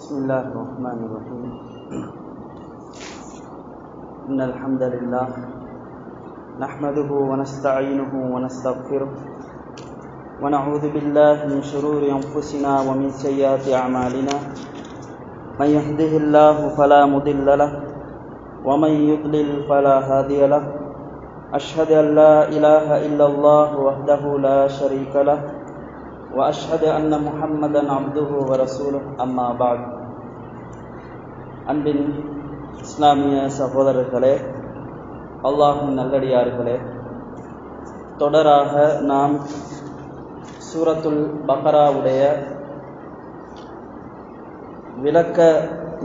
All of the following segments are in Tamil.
بسم الله الرحمن الرحيم. إن الحمد لله نحمده ونستعينه ونستغفره ونعوذ بالله من شرور أنفسنا ومن سيئات أعمالنا. من يهده الله فلا مضل له ومن يضلل فلا هادي له. أشهد أن لا إله إلا الله وحده لا شريك له وأشهد أن محمدا عبده ورسوله. أما بعد. அன்பின் இஸ்லாமிய சகோதரர்களே, அல்லாஹ்வின் நல்லடியார்களே, தொடராக நாம் சூரத்துல் பக்ராவுடைய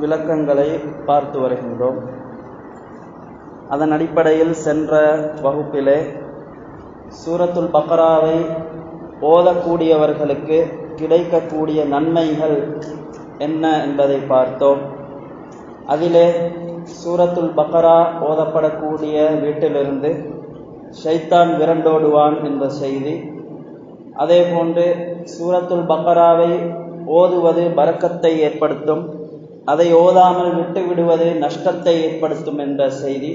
விளக்கங்களை பார்த்து வருகின்றோம். அதன் அடிப்படையில் சென்ற வகுப்பிலே சூரத்துல் பக்ராவை ஓதக்கூடியவர்களுக்கு கிடைக்கக்கூடிய நன்மைகள் என்ன என்பதை பார்த்தோம். அதிலே சூரத்துல் பக்ரா ஓதப்படக்கூடிய வீட்டிலிருந்து ஷைத்தான் விரண்டோடுவான் என்ற செய்தி, அதே போன்று சூரத்துல் பக்ராவை ஓதுவது பரக்கத்தை ஏற்படுத்தும், அதை ஓதாமல் விட்டு விடுவது நஷ்டத்தை ஏற்படுத்தும் என்ற செய்தி,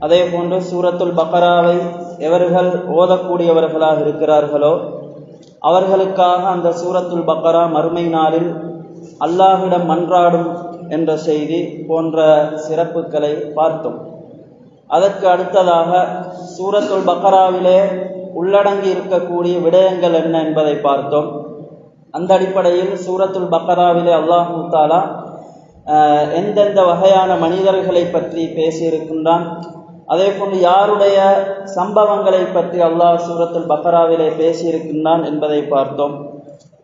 அதே போன்று சூரத்துல் பக்ராவை எவர்கள் ஓதக்கூடியவர்களாக இருக்கிறார்களோ அவர்களுக்காக அந்த சூரத்துல் பக்ரா மறுமை நாளில் அல்லாஹ்விடம் மன்றாடும் என்ற செய்தி போன்ற சிறப்புகளை பார்த்தோம். அதற்கு அடுத்ததாக சூரத்துல் பக்ராவிலே உள்ளடங்கி இருக்கக்கூடிய விடயங்கள் என்ன என்பதை பார்த்தோம். அந்த அடிப்படையில் சூரத்துல் பக்ராவிலே அல்லாஹ் தஆலா எந்தெந்த வகையான மனிதர்களை பற்றி பேசியிருக்கின்றான், அதே போன்று யாருடைய சம்பவங்களை பற்றி அல்லாஹ் சூரத்துல் பக்ராவிலே பேசியிருக்கின்றான் என்பதை பார்த்தோம்.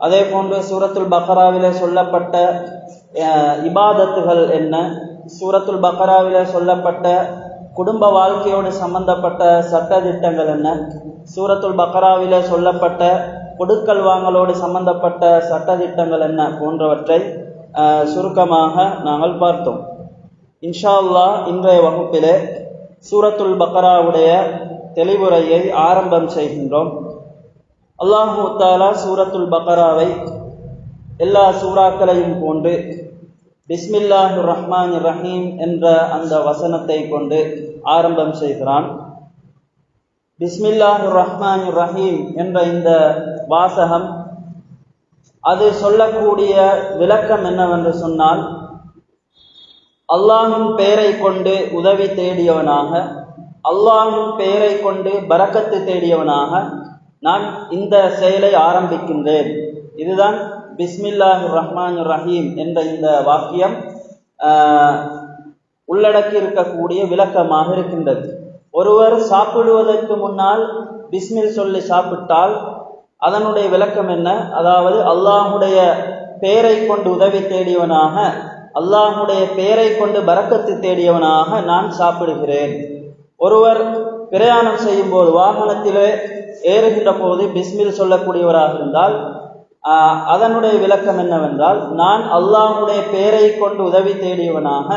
அதே போன்று சூரத்துல் பக்ராவிலே சொல்லப்பட்ட இபாதத்துகள் என்ன, சூரத்துல் பக்ராவிலே சொல்லப்பட்ட குடும்ப வாழ்க்கையோடு சம்பந்தப்பட்ட சட்டதிட்டங்கள் என்ன, சூரத்துல் பக்ராவிலே சொல்லப்பட்ட கொடுக்கல் வாங்கலோடு சம்பந்தப்பட்ட சட்டதிட்டங்கள் என்ன போன்றவற்றை சுருக்கமாக நாங்கள் பார்த்தோம். இன்ஷா அல்லாஹ் இன்றைய வகுப்பிலே சூரத்துல் பக்ராவுடைய தெளிவுரையை ஆரம்பம் செய்கின்றோம். அல்லாஹ் தஆலா சூரத்துல் பக்ராவை எல்லா சூறாக்களையும் போன்று பிஸ்மில்லாஹிர் ரஹ்மானிர் ரஹீம் என்ற அந்த வசனத்தை கொண்டு ஆரம்பம் செய்கிறான். பிஸ்மில்லாஹிர் ரஹ்மானிர் ரஹீம் என்ற இந்த வாசகம் அது சொல்லக்கூடிய விளக்கம் என்னவென்று சொன்னால், அல்லாஹ்வின் பெயரை கொண்டு உதவி தேடியவனாக, அல்லாஹ்வின் பெயரை கொண்டு பரக்கத்து தேடியவனாக நான் இந்த செயலை ஆரம்பிக்கின்றேன். இதுதான் பிஸ்மில்லாஹிர் ரஹ்மானிர் ரஹீம் என்ற இந்த வாக்கியம் உள்ளடக்கி இருக்கக்கூடிய விளக்கமாக இருக்கின்றது. ஒருவர் சாப்பிடுவதற்கு முன்னால் பிஸ்மில் சொல்லி சாப்பிட்டால் அதனுடைய விளக்கம் என்ன? அதாவது அல்லாஹுடைய பெயரை கொண்டு உதவி தேடியவனாக, அல்லாஹுடைய பெயரை கொண்டு பரக்கத்து தேடியவனாக நான் சாப்பிடுகிறேன். ஒருவர் பிரயாணம் செய்யும் போது வாகனத்திலே ஏறுகின்ற போது பிஸ்மில் சொல்லக்கூடியவராக இருந்தால் அதனுடைய விளக்கம் என்னவென்றால், நான் அல்லாஹுடைய பெயரை கொண்டு உதவி தேடியவனாக,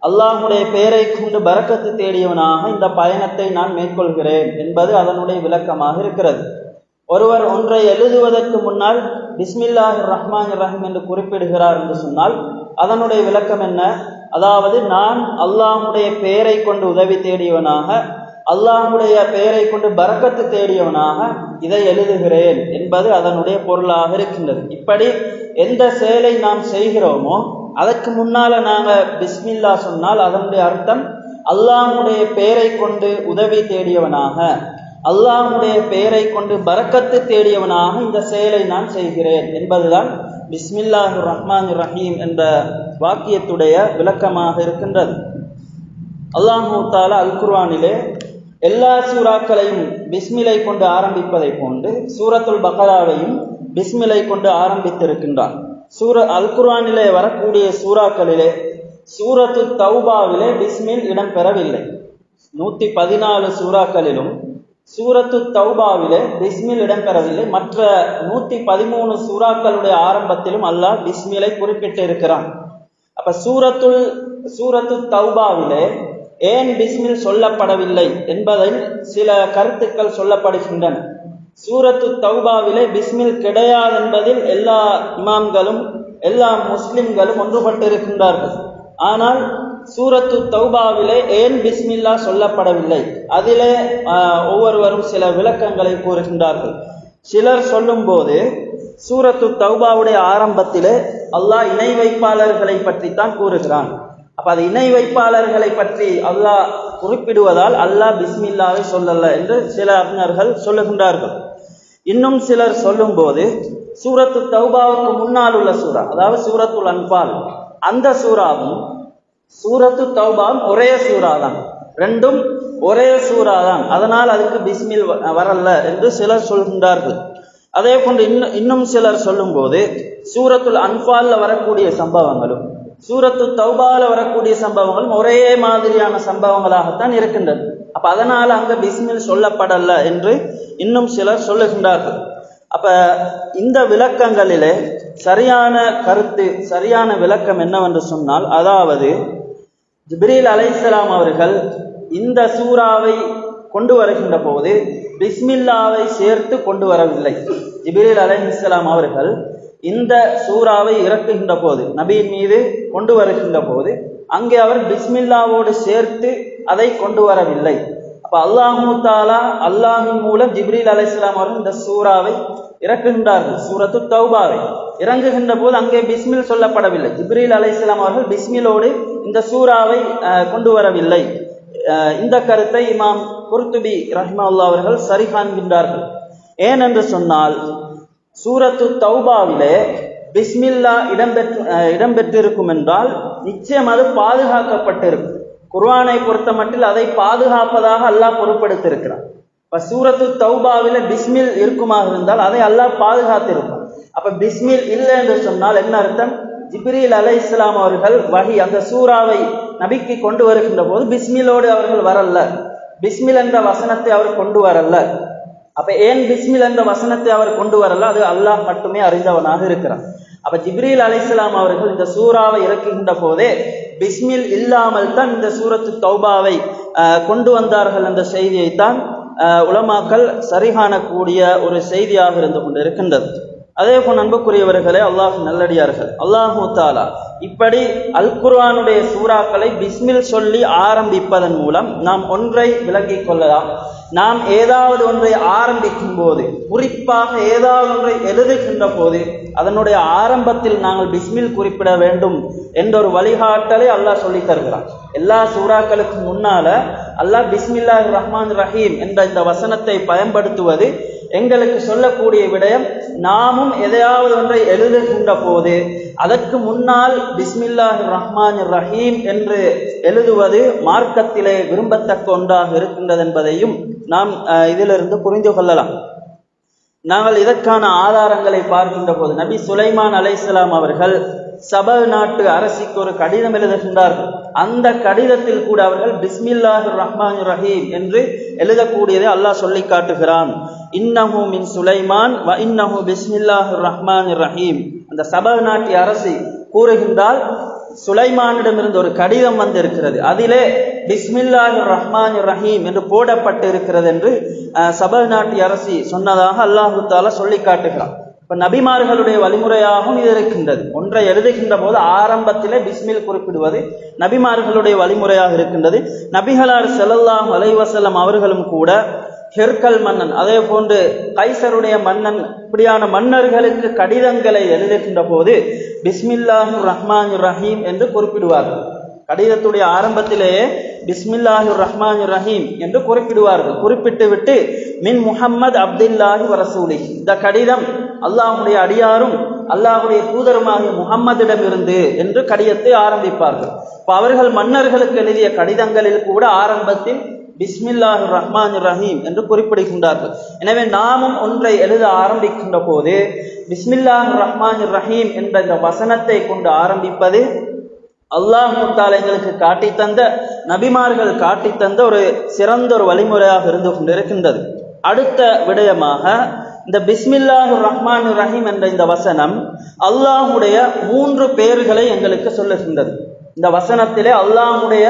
அல்லாஹுடைய பெயரை கொண்டு பரக்கத்து தேடியவனாக இந்த பயணத்தை நான் மேற்கொள்கிறேன் என்பது அதனுடைய விளக்கமாக இருக்கிறது. ஒருவர் ஒன்றை எழுதுவதற்கு முன்னால் பிஸ்மில்லாஹிர் ரஹ்மானிர் ரஹீம் என்று குறிப்பிடுகிறார் என்று சொன்னால் அதனுடைய விளக்கம் என்ன? அதாவது நான் அல்லாஹுடைய பெயரை கொண்டு உதவி தேடியவனாக, அல்லாஹுடைய பெயரை கொண்டு பரக்கத்து தேடியவனாக இதை எழுதுகிறேன் என்பது அதனுடைய பொருளாக இருக்கின்றது. இப்படி எந்த செயலை நாம் செய்கிறோமோ அதற்கு முன்னால நாங்கள் பிஸ்மில்லா சொன்னால் அதனுடைய அர்த்தம் அல்லாஹுடைய பெயரை கொண்டு உதவி தேடியவனாக, அல்லாஹுடைய பெயரை கொண்டு பரக்கத்து தேடியவனாக இந்த செயலை நான் செய்கிறேன் என்பதுதான் பிஸ்மில்லாஹிர் ரஹ்மானிர் ரஹீம் என்ற வாக்கியத்துடைய விளக்கமாக இருக்கின்றது. அல்லாஹ் தஆலா அல் குர்ஆனிலே எல்லா சூறாக்களையும் பிஸ்மிலை கொண்டு ஆரம்பிப்பதை போன்று சூரத்துல் பக்ராவையும் பிஸ்மிலை கொண்டு ஆரம்பித்திருக்கின்றான். அல் குர்ஆனிலே வரக்கூடிய சூறாக்களிலே சூரத்து தௌபாவிலே பிஸ்மில் இடம்பெறவில்லை. 114 சூறாக்களிலும் சூரத்து தௌபாவிலே பிஸ்மில் இடம்பெறவில்லை. மற்ற 113 சூறாக்களுடைய ஆரம்பத்திலும் அல்லாஹ் பிஸ்மிலை குறிப்பிட்டு இருக்கிறான். அப்ப சூரத்து தௌபாவிலே ஏன் பிஸ்மில் சொல்லப்படவில்லை என்பதில் சில கருத்துக்கள் சொல்லப்படுகின்றன. சூரத்து தௌபாவிலே பிஸ்மில் கிடையாது என்பதில் எல்லா இமாம்களும் எல்லா முஸ்லிம்களும் ஒன்றுபட்டு இருக்கின்றார்கள். ஆனால் சூரத்து தௌபாவிலே ஏன் பிஸ்மில்லா சொல்லப்படவில்லை? அதிலே ஒவ்வொருவரும் சில விளக்கங்களை கூறுகின்றார்கள். சிலர் சொல்லும் போது சூரத்து தௌபாவுடைய ஆரம்பத்திலே அல்லாஹ் இணை வைப்பாளர்களை பற்றி தான் கூறுகிறான். அப்ப அது இணை வைப்பாளர்களை பற்றி அல்லாஹ் குறிப்பிடுவதால் அல்லாஹ் பிஸ்மில்லாவை சொல்லல என்று சில அறிஞர்கள் சொல்லுகின்றார்கள். இன்னும் சிலர் சொல்லும் போது சூரத்து தௌபாவுக்கு முன்னால் உள்ள சூரா, அதாவது சூரத்துல் அன்பால், அந்த சூறாவும் சூரத்து தௌபாவும் ஒரே சூறா தான், ரெண்டும் ஒரே சூறா தான், அதனால் அதுக்கு பிஸ்மில் வரல என்று சிலர் சொல்கின்றார்கள். அதே போன்று இன்னும் சிலர் சொல்லும் போது சூரத்துல் அன்பால்ல வரக்கூடிய சம்பவங்களும் சூரத்து தௌபால வரக்கூடிய சம்பவங்களும் ஒரே மாதிரியான சம்பவங்களாகத்தான் இருக்கின்றது. அப்ப அதனால அங்க பிஸ்மில் சொல்லப்படல என்று இன்னும் சிலர் சொல்லுகின்றார்கள். அப்ப இந்த விளக்கங்களிலே சரியான கருத்து, சரியான விளக்கம் என்னவென்று சொன்னால், அதாவது ஜிப்ரீல் அலைஹிஸ்ஸலாம் அவர்கள் இந்த சூறாவை கொண்டு வருகின்ற போது பிஸ்மில்லாவை சேர்த்து கொண்டு வரவில்லை. ஜிப்ரீல் அலைஹிஸ்ஸலாம் அவர்கள் இந்த சூறாவை இறக்குகின்ற போது, நபியின் மீது கொண்டு வருகின்ற போது, அங்கே அவர் பிஸ்மில்லாவோடு சேர்த்து அதை கொண்டு வரவில்லை. அப்ப அல்லாஹு தஆலா அல்லாஹின் மூலம் ஜிப்ரீல் அலைஹிஸ்ஸலாம் அவர்கள் இந்த சூறாவை இறக்குகின்றார்கள். சூரத்து தௌபாவை இறங்குகின்ற போது அங்கே பிஸ்மில் சொல்லப்படவில்லை. ஜிப்ரீல் அலைஹிஸ்ஸலாம் அவர்கள் பிஸ்மிலோடு இந்த சூறாவை கொண்டு வரவில்லை. இந்த கருத்தை இமாம் குர்துபி ரஹ்மத்துல்லாஹி அவர்கள் சரி காண்கின்றார்கள். ஏனென்று சொன்னால் சூரத்து தௌபாவிலே பிஸ்மில்லா இடம்பெற்றிருக்கும் என்றால் நிச்சயம் அது பாதுகாக்கப்பட்டிருக்கும். குர்ஆனை பொறுத்த மட்டில் அதை பாதுகாப்பதாக அல்லாஹ் பொறுப்பெடுத்திருக்கிறான். இப்ப சூரத்து தௌபாவில பிஸ்மில் இருக்குமாக இருந்தால் அதை அல்லாஹ் பாதுகாத்திருப்பான். அப்ப பிஸ்மில் இல்லை என்று சொன்னால் என்ன அர்த்தம்? ஜிப்ரீல் அலைஹிஸ்ஸலாம் அவர்கள் வஹி அந்த சூறாவை நபிக்கு கொண்டு வருகின்ற போது பிஸ்மிலோடு அவர்கள் வரல, பிஸ்மில் என்ற வசனத்தை அவர் கொண்டு வரல. அப்ப ஏன் பிஸ்மில் என்ற வசனத்தை அவர் கொண்டு வரல? அது அல்லாஹ் மட்டுமே அறிந்தவனாக இருக்கிறான். அப்ப ஜிப்ரீல் அலைஹிஸ்ஸலாம் அவர்கள் இந்த சூறாவை இறக்குகின்ற போதே பிஸ்மில் இல்லாமல் தான் இந்த சூரத்து தௌபாவை கொண்டு வந்தார்கள் என்ற செய்தியைத்தான் உலமாக்கள் சரிகாணக்கூடிய ஒரு செய்தியாக இருந்து கொண்டு இருக்கின்றது. அதே போல் அன்புக்குரியவர்களே, அல்லாஹ் நல்லடியார்கள், அல்லாஹு தஆலா இப்படி அல் குர்ஆனுடைய சூறாக்களை பிஸ்மில் சொல்லி ஆரம்பிப்பதன் மூலம் நாம் ஒன்றை விளங்கிக் கொள்ளலாம். நாம் ஏதாவது ஒன்றை ஆரம்பிக்கும் போது, குறிப்பாக ஏதாவது ஒன்றை எழுதுகின்ற போது அதனுடைய ஆரம்பத்தில் நாங்கள் பிஸ்மில் குறிப்பிட வேண்டும் என்ற ஒரு வழிகாட்டலை அல்லாஹ் சொல்லி தருகிறான். எல்லா சூறாக்களுக்கு முன்னால அல்லாஹ் பிஸ்மில்லாஹிர் ரஹ்மானிர் ரஹீம் என்ற இந்த வசனத்தை பயன்படுத்துவது எங்களுக்கு சொல்லக்கூடிய விடயம். நாமும் எதையாவது ஒன்றை எழுதுகின்ற போது அதற்கு முன்னால் பிஸ்மில்லாஹிர் ரஹ்மானிர் ரஹீம் என்று எழுதுவது மார்க்கத்திலே விரும்பத்தக்க ஒன்றாக இருக்கின்றது என்பதையும் நாம் இதிலிருந்து புரிந்து கொள்ளலாம். நாங்கள் இதற்கான ஆதாரங்களை பார்க்கின்ற போது நபி சுலைமான் அலைஹிஸ்ஸலாம் அவர்கள் சபா நாட்டு அரசிக்கு ஒரு கடிதம் எழுதுகின்றார்கள். அந்த கடிதத்தில் கூட அவர்கள் பிஸ்மில்லாஹிர் ரஹ்மானிர் ரஹீம் என்று எழுதக்கூடியதை அல்லாஹ் சொல்லி காட்டுகிறான். இன்னஹு மின் சுலைமான் வ இன்னஹு பிஸ்மில்லாஹிர் ரஹ்மானிர் ரஹீம். அந்த சபா நாட்டு அரசி கூறுகின்றால் சுலைமானிடமிருந்து ஒரு கடிதம் வந்து இருக்கிறது, அதிலே பிஸ்மில்லாஹிர் ரஹ்மானிர் ரஹீம் என்று போடப்பட்டு இருக்கிறது என்று சபா நாட்டு அரசி சொன்னதாக அல்லாஹு தஆலா சொல்லி காட்டுகிறான். இப்ப நபிமார்களுடைய வழிமுறையாகவும் இது இருக்கின்றது. ஒன்றை எழுதுகின்ற போது ஆரம்பத்திலே பிஸ்மில் குறிப்பிடுவது நபிமார்களுடைய வழிமுறையாக இருக்கின்றது. நபிகளார் ஸல்லல்லாஹு அலைஹி வஸல்லம் அவர்களும் கூட ஹெர்கல் மன்னன், அதே போன்று கைசருடைய மன்னன், இப்படியான மன்னர்களுக்கு கடிதங்களை எழுதுகின்ற போது பிஸ்மில்லாஹிர் ரஹ்மானிர் ரஹீம் என்று குறிப்பிடுவார்கள். கடிதத்துடைய ஆரம்பத்திலேயே பிஸ்மில்லாஹிர் ரஹ்மானிர் ரஹீம் என்று குறிப்பிடுவார்கள். குறிப்பிட்டு விட்டு மின் முஹம்மது அப்துல்லாஹி வ ரசூலிஹி, இந்த கடிதம் அல்லாஹ்வுடைய அடியாரும் அல்லாஹ்வுடைய தூதருமாகிய முஹம்மதிடமிருந்து என்று கடிதத்தை ஆரம்பிப்பார்கள். இப்ப அவர்கள் மன்னர்களுக்கு எழுதிய கடிதங்களில் கூட ஆரம்பத்தில் பிஸ்மில்லாஹிர் ரஹ்மானிர் ரஹீம் என்று குறிப்பிடுகின்றார்கள். எனவே நாமும் ஒன்றை எழுத ஆரம்பிக்கின்ற போது பிஸ்மில்லாஹிர் ரஹ்மானிர் ரஹீம் என்ற இந்த வசனத்தை கொண்டு ஆரம்பிப்பது அல்லாஹ் தஆலா எங்களுக்கு காட்டி தந்த, நபிமார்கள் காட்டி தந்த ஒரு சிறந்த ஒரு வழிமுறையாக இருந்து கொண்டிருக்கின்றது. அடுத்த விடயமாக இந்த பிஸ்மில்லாஹிர் ரஹ்மானிர் ரஹீம் என்ற இந்த வசனம் அல்லாஹ்வுடைய 3 பெயர்களை எங்களுக்கு சொல்லுகின்றது. இந்த வசனத்திலே அல்லாஹ்வுடைய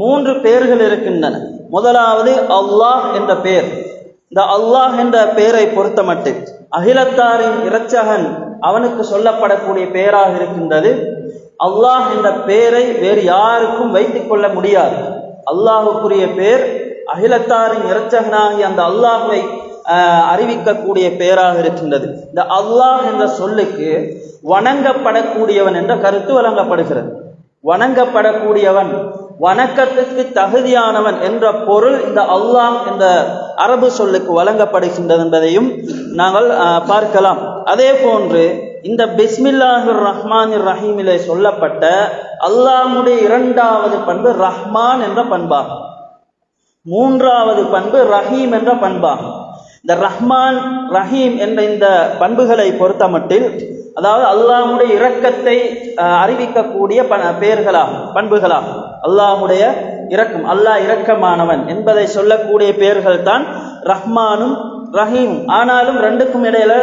3 பெயர்கள் இருக்கின்றன. முதலாவது அல்லாஹ் என்ற பெயர். இந்த அல்லாஹ் என்ற பெயரை பொறுத்தமட்டு அகிலத்தாரின் இரட்சகன் அவனுக்கு சொல்லப்படக்கூடிய பெயராக இருக்கின்றது. அல்லாஹ் என்ற பெயரை வேறு யாருக்கும் வைத்துக் கொள்ள முடியாது. அல்லாஹுக்குரிய பெயர் அகிலத்தாரின் இரட்சகனாகி அந்த அல்லாஹுவை அறிவிக்கக்கூடிய பெயராக இருக்கின்றது. இந்த அல்லாஹ் என்ற சொல்லுக்கு வணங்கப்படக்கூடியவன் என்ற கருத்து வழங்கப்படுகிறது. வணங்கப்படக்கூடியவன், வணக்கத்துக்கு தகுதியானவன் என்ற பொருள் இந்த அல்லாஹ் என்ற அரபு சொல்லுக்கு வழங்கப்படுகின்றது என்பதையும் நாங்கள் பார்க்கலாம். அதே போன்று இந்த பிஸ்மில்லாஹிர் ரஹ்மானிர் ரஹீமிலே சொல்லப்பட்ட அல்லாஹ்வுடைய இரண்டாவது பண்பு ரஹ்மான் என்ற பண்பாகும். மூன்றாவது பண்பு ரஹீம் என்ற பண்பாகும். இந்த ரஹ்மான் ரஹீம் என்ற இந்த பண்புகளை பொறுத்தமட்டில், அதாவது அல்லாஹ்வுடைய இரக்கத்தை அறிவிக்கக்கூடிய பெயர்களாகும், பண்புகளாகும். அல்லாஹ்வுடைய இரக்கம், அல்லாஹ் இரக்கமானவன் என்பதை சொல்லக்கூடிய பெயர்கள் தான் ரஹ்மானும் ரஹீமும். ஆனாலும் ரெண்டுக்கும் இடையில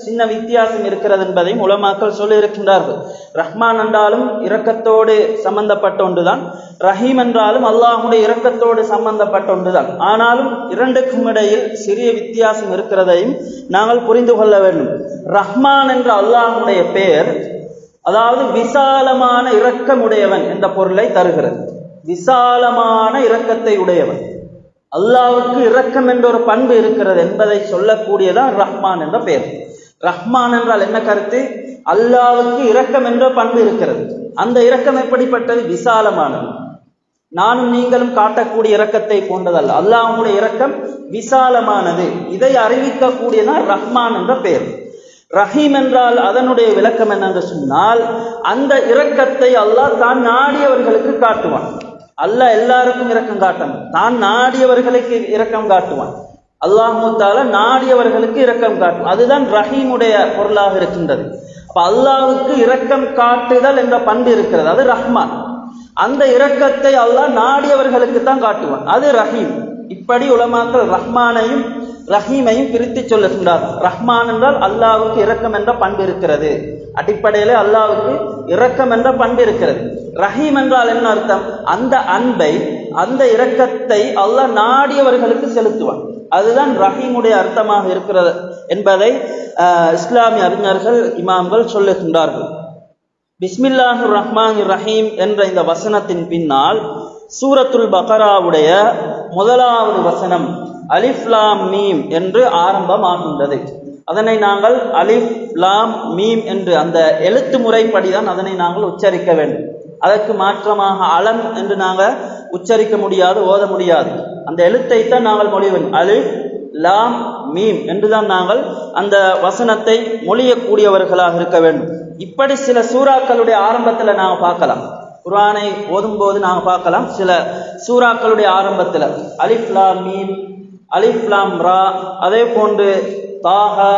சின்ன வித்தியாசம் இருக்கிறது என்பதையும் உலமாக்கள் சொல்லி இருக்கின்றார்கள். ரஹ்மான் என்றாலும் இரக்கத்தோடு சம்பந்தப்பட்ட ஒன்றுதான், ரஹீம் என்றாலும் அல்லாஹுடைய இரக்கத்தோடு சம்பந்தப்பட்ட ஒன்றுதான். ஆனாலும் இரண்டுக்கும் இடையில் சிறிய வித்தியாசம் இருக்கிறதையும் நாங்கள் புரிந்து கொள்ள வேண்டும். ரஹ்மான் என்ற அல்லாஹுடைய பெயர் அதாவது விசாலமான இரக்கமுடையவன் என்ற பொருளை தருகிறது. விசாலமான இரக்கத்தை உடையவன், அல்லாஹ்வுக்கு இரக்கம் என்ற ஒரு பண்பு இருக்கிறது என்பதை சொல்லக்கூடியதான் ரஹ்மான் என்ற பெயர். ரஹ்மான் என்றால் என்ன கருத்து? அல்லாஹ்வுக்கு இரக்கம் என்ற பண்பு இருக்கிறது. அந்த இரக்கம் எப்படிப்பட்டது? விசாலமானது. நானும் நீங்களும் காட்டக்கூடிய இரக்கத்தை போன்றதல்ல, அல்லாஹ்வுடைய இரக்கம் விசாலமானது. இதை அறிவிக்கக்கூடியதான் ரஹ்மான் என்ற பெயர். ரஹீம் என்றால் அதனுடைய விளக்கம் என்னென்று சொன்னால், அந்த இரக்கத்தை அல்லாஹ் தான் நாடியவர்களுக்கு காட்டுவான். அல்லாஹ் எல்லாருக்கும் இரக்கம் காட்டணும், தான் நாடியவர்களுக்கு இரக்கம் காட்டுவான். அல்லாஹு தஆலா நாடியவர்களுக்கு இரக்கம் காட்டும். அதுதான் ரஹீமுடைய பொருளாக இருக்கின்றது. அப்ப அல்லாஹ்வுக்கு இரக்கம் காட்டுதல் என்ற பண்பு இருக்கிறது, அது ரஹ்மான். அந்த இரக்கத்தை அல்லாஹ் நாடியவர்களுக்கு தான் காட்டுவான், அது ரஹீம். இப்படி உலமாக்கள் ரஹ்மானையும் ரஹீமையும் பிரித்து சொல்லுகின்றார். ரஹ்மான் என்றால் அல்லாஹ்வுக்கு இரக்கம் என்ற பண்பு இருக்கிறது, அடிப்படையிலே அல்லாஹ்வுக்கு இரக்கம் என்ற பண்பு இருக்கிறது. ரஹீம் என்றால் என்ன அர்த்தம்? அந்த அன்பை, அந்த இரக்கத்தை அல்லாஹ் நாடியவர்களுக்கு செலுத்துவான். அதுதான் ரஹீமுடைய அர்த்தமாக இருக்கிறது என்பதை இஸ்லாமிய அறிஞர்கள், இமாம்கள் சொல்லுகின்றார்கள். பிஸ்மில்லாஹிர் ரஹ்மானிர் ரஹீம் என்ற இந்த வசனத்தின் பின்னால் சூரத்துல் பக்ராவுடைய முதலாவது வசனம் அலிஃப் லாம் மீம் என்று ஆரம்பமாகின்றது. அதனை நாங்கள் அலிஃப் லாம் மீம் என்று அந்த எழுத்து முறைப்படிதான் அதனை நாங்கள் உச்சரிக்க வேண்டும். அதற்கு மாற்றமாக அலம் என்று நாங்கள் உச்சரிக்க முடியாது, ஓத முடியாது. அந்த எழுத்தை தான் நாங்கள் மொழி வேண்டும். அலிஃப் லாம் மீம் என்றுதான் நாங்கள் அந்த வசனத்தை மொழியக்கூடியவர்களாக இருக்க வேண்டும். இப்படி சில சூறாக்களுடைய ஆரம்பத்தில் நாங்கள் பார்க்கலாம், குர்ஆனை ஓதும் போது நாங்கள் பார்க்கலாம். சில சூறாக்களுடைய ஆரம்பத்தில் அலிஃப் லாம் மீம், அலிஃப் லாம் ரா, அதே போன்று தாஹா,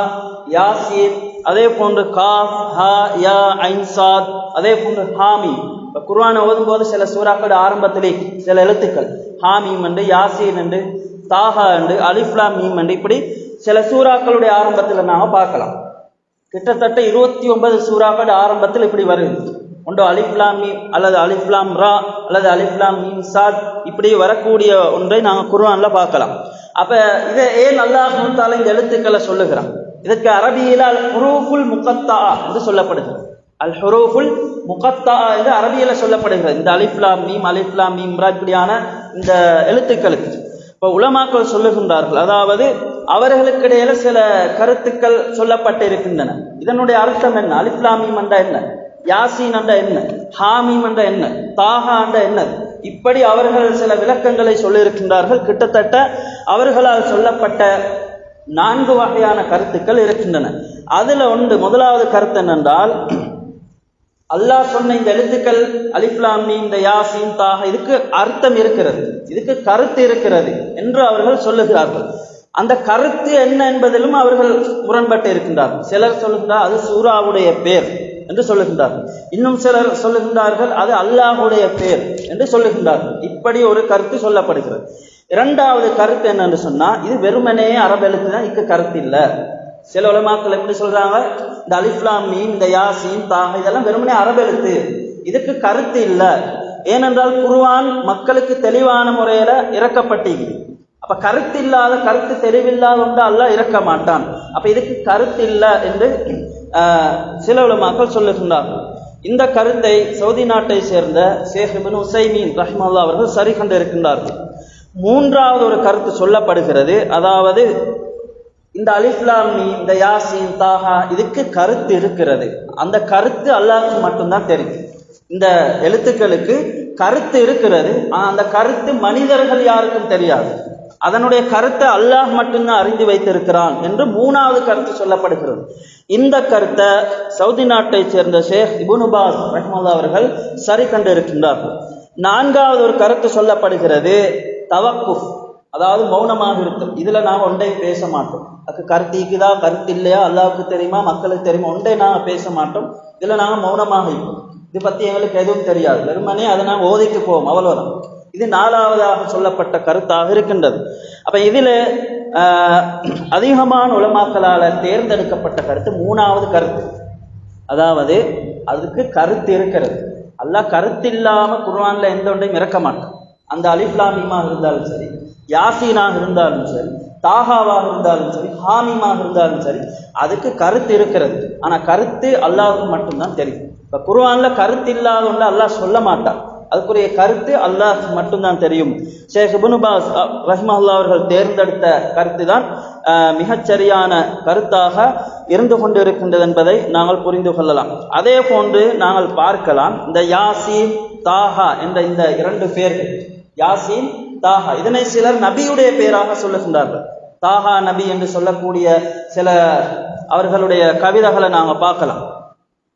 யாசீன், அதே போன்று காஃப், ஹா, யா, ஐன், சாத், அதே போன்று ஹாமீம். இப்போ குர்ஆனை ஓதும் போது சில சூறாக்களுடைய ஆரம்பத்திலே சில எழுத்துக்கள் ஹாமீம் என்று, யாசீன் என்று, தாஹா என்று, அலிஃப் லாம் மீம் என்று, இப்படி சில சூறாக்களுடைய ஆரம்பத்தில் நாங்கள் பார்க்கலாம். கிட்டத்தட்ட 29 சூறாக்கள் ஆரம்பத்தில் இப்படி வருது. ஒன்று அலிஃப் லாம் மீம் அல்லது அலிஃப் லாம் ரா அல்லது அலிஃப் லாம் மீம் சாத், இப்படி வரக்கூடிய ஒன்றை நாங்கள் குர்ஆன்ல பார்க்கலாம். அப்ப இதை ஏன் அல்லாஹ் தஆலா இந்த எழுத்துக்களை சொல்லுகிறான்? இதற்கு அரபியில அல் ஹுரூஃபுல் முகத்தா என்று சொல்லப்படுகிறது. அல் ஹுரூஃபுல் முகத்தா என்று அரபியில சொல்லப்படுகிறது. இந்த அலிஃப் லாம் மீம், அலிஃப் லாம் மீம் ரா இப்படியான இந்த எழுத்துக்களுக்கு இப்போ உலமாக்கள் சொல்லுகின்றார்கள், அதாவது அவர்களுக்கு இடையில சில கருத்துக்கள் சொல்லப்பட்டு இருக்கின்றன. இதனுடைய அர்த்தம் என்ன? அலிஃப் லாம் மீம் என்ற என்ன, யாசீன் என்ற என்ன, ஹாமீம் என்ற என்ன, தாஹா என்ற என்ன, இப்படி அவர்கள் சில விளக்கங்களை சொல்லியிருக்கின்றார்கள். கிட்டத்தட்ட அவர்களால் சொல்லப்பட்ட 4 வகையான கருத்துக்கள் இருக்கின்றன. அதுல முதலாவது கருத்து என்னென்றால், அல்லாஹ் சொன்ன இந்த எழுத்துக்கள் அலிஃப் லாம் மீம், இந்த யாசீன், தாஹா, இதுக்கு அர்த்தம் இருக்கிறது, இதுக்கு கருத்து இருக்கிறது என்று அவர்கள் சொல்லுகிறார்கள். அந்த கருத்து என்ன என்பதிலும் அவர்கள் முரண்பட்டு இருக்கின்றார்கள். சிலர் சொல்லுகின்றார் அது சூராவுடைய பேர் என்று சொல்லுகின்றார்கள், இன்னும் சிலர் சொல்லுகின்றார்கள் அது அல்லாஹுடைய பேர் என்று சொல்லுகின்றார்கள். இப்படி ஒரு கருத்து சொல்லப்படுகிறது. இரண்டாவது கருத்து என்னன்னு சொன்னா, இது வெறுமனே அரபு எழுத்து தான், இதுக்கு கருத்து இல்லை. சில உலமாக்கள் எப்படி சொல்றாங்க, இந்த அலிஃப் லாம் மீம், இந்த யாசீன், தாஹா இதெல்லாம் வெறுமனே அரபு எழுத்து, இதுக்கு கருத்து இல்லை. ஏனென்றால் குர்ஆன் மக்களுக்கு தெளிவான முறையில இறக்கப்பட்டீங்க. அப்ப கருத்து இல்லாத, கருத்து தெளிவில்லாத ஒன்று அல்லாஹ் இறக்க மாட்டான். அப்ப இதுக்கு கருத்து இல்லை என்று சில உலமாக்கள் சொல்லுகின்றார்கள். இந்த கருத்தை சவுதி நாட்டை சேர்ந்த ஷேக் இப்னு உஸைமீன் ரஹ்மத்துல்லாஹி அவர்கள் சரி கண்டு இருக்கின்றார்கள். மூன்றாவது ஒரு கருத்து சொல்லப்படுகிறது, அதாவது இந்த அலிஃப் லாம் மீம், இந்த யாசீன், தாஹா இதுக்கு கருத்து இருக்கிறது. அந்த கருத்து அல்லாஹ்வுக்கு மட்டும்தான் தெரியும். இந்த எழுத்துக்களுக்கு கருத்து இருக்கிறது, ஆனால் அந்த கருத்து மனிதர்கள் யாருக்கும் தெரியாது. அதனுடைய கருத்தை அல்லாஹ் மட்டும்தான் அறிந்து வைத்திருக்கிறான் என்று மூணாவது கருத்து சொல்லப்படுகிறது. இந்த கருத்தை சவுதி நாட்டை சேர்ந்த ஷேக் இப்னு பாஸ் ரஹ்மத்துல்லாஹி அவர்கள் சரி கண்டு இருக்கின்றார்கள். நான்காவது ஒரு கருத்து சொல்லப்படுகிறது, தவக்குஃப், அதாவது மௌனமாக இருக்கும். இதுல நாம் ஒன்றையும் பேச மாட்டோம். அதுக்கு கருத்து இருக்குதா கருத்து இல்லையா அல்லாஹ்வுக்கு தெரியுமா மக்களுக்கு தெரியுமா ஒன்றை நாங்கள் பேச மாட்டோம். இதுல நாங்கள் மௌனமாக இருப்போம். இது பத்தி எங்களுக்கு எதுவும் தெரியாது, வெறுமனே அதை நாங்கள் ஓதிட்டு போவோம், அவ்வளவுதான். இது நாலாவதாக சொல்லப்பட்ட கருத்தாக இருக்கின்றது. அப்ப இதுல அதிகமான உலமாக்களால தேர்ந்தெடுக்கப்பட்ட கருத்து மூணாவது கருத்து, அதாவது அதுக்கு கருத்து இருக்கிறது. அல்லாஹ் கருத்து இல்லாம குர்ஆன்ல எந்த ஒன்றையும் இறக்க மாட்டான். அந்த அலிஃப் லாம் மீமாக இருந்தாலும் சரி, யாசீனாக இருந்தாலும் சரி, தாகாவாக இருந்தாலும் சரி, ஹாமீமாக இருந்தாலும் சரி, அதுக்கு கருத்து இருக்கிறது. ஆனா கருத்து அல்லாஹ்வுக்கு மட்டும்தான் தெரியும். இப்ப குர்ஆன்ல கருத்து இல்லாத ஒன்று அல்லாஹ் சொல்ல மாட்டான். அதுக்குரிய கருத்து அல்லாஹ் மட்டும்தான் தெரியும். ஷேக் இப்னு பாஸ் ரஹ்மத்துல்லாஹி அவர்கள் தேர்ந்தெடுத்த கருத்து தான் மிகச்சரியான கருத்தாக இருந்து கொண்டிருக்கின்றது என்பதை நாங்கள் புரிந்து கொள்ளலாம். அதே போன்று நாங்கள் பார்க்கலாம், இந்த யாசீன், தாஹா என்ற இந்த இரண்டு பேர்கள், யாசீன், தாஹா, இதனை சிலர் நபியுடைய பெயராக சொல்லுகின்றார்கள். தாஹா நபி என்று சொல்லக்கூடிய சில அவர்களுடைய கவிதைகளை நாங்கள் பார்க்கலாம்,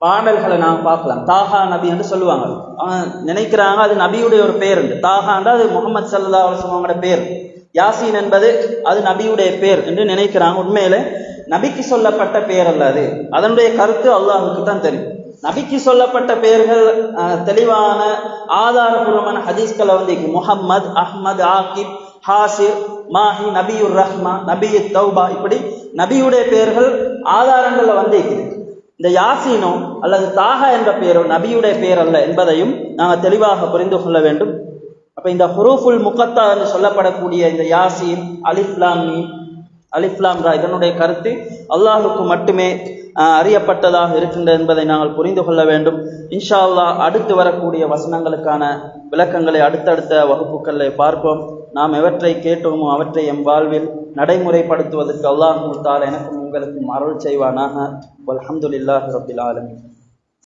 பாடல்களை நாங்கள் பார்க்கலாம். தாஹா நபி என்று சொல்லுவாங்க. அவங்க நினைக்கிறாங்க அது நபியுடைய ஒரு பேர் என்று. தாஹாண்டா அது முகமது ஸல்லல்லாஹு அலைஹி வஸல்லமோட பேர், யாசீன் என்பது அது நபியுடைய பேர் என்று நினைக்கிறாங்க. உண்மையிலே நபிக்கு சொல்லப்பட்ட பெயர் அல்ல அது. அதனுடைய கருத்து அல்லாஹ்வுக்கு தான் தெரியும். நபிக்கு சொல்லப்பட்ட பெயர்கள் தெளிவான ஆதாரபூர்வமான ஹதீஸ்களை வந்து முஹம்மது, அஹ்மத், ஆகிப், ஹாசிர், மாஹி, நபியுர் ரஹ்மா, நபியு தௌபா, இப்படி நபியுடைய பெயர்கள் ஆதாரங்கள்ல வந்து இந்த யாசீனோ அல்லது தாஹா என்ற பெயரோ நபியுடைய பெயர் அல்ல என்பதையும் நாங்கள் தெளிவாக புரிந்து கொள்ள வேண்டும். அப்ப இந்த ஹுரூஃபுல் முகத்தா என்று சொல்லப்படக்கூடிய இந்த யாசீன், அலிஃப் லாம் மீம், அலிஃப் லாம் ரா, இதனுடைய கருத்து அல்லாஹ்வுக்கு மட்டுமே அறியப்பட்டதாக இருக்கின்றது என்பதை நாங்கள் புரிந்து கொள்ள வேண்டும். இன்ஷா அல்லாஹ் அடுத்து வரக்கூடிய வசனங்களுக்கான விளக்கங்களை அடுத்தடுத்த வகுப்புகளில் பார்ப்போம். நாம் எவற்றை கேட்டோமோ அவற்றை எம் வாழ்வில் நடைமுறைப்படுத்துவதற்கு அல்லாஹ் தஆலா எனக்கும் உங்களுக்கும் அருள் செய்வானாக. வல்ஹம்துலில்லாஹி ரப்பில் ஆலமீன்.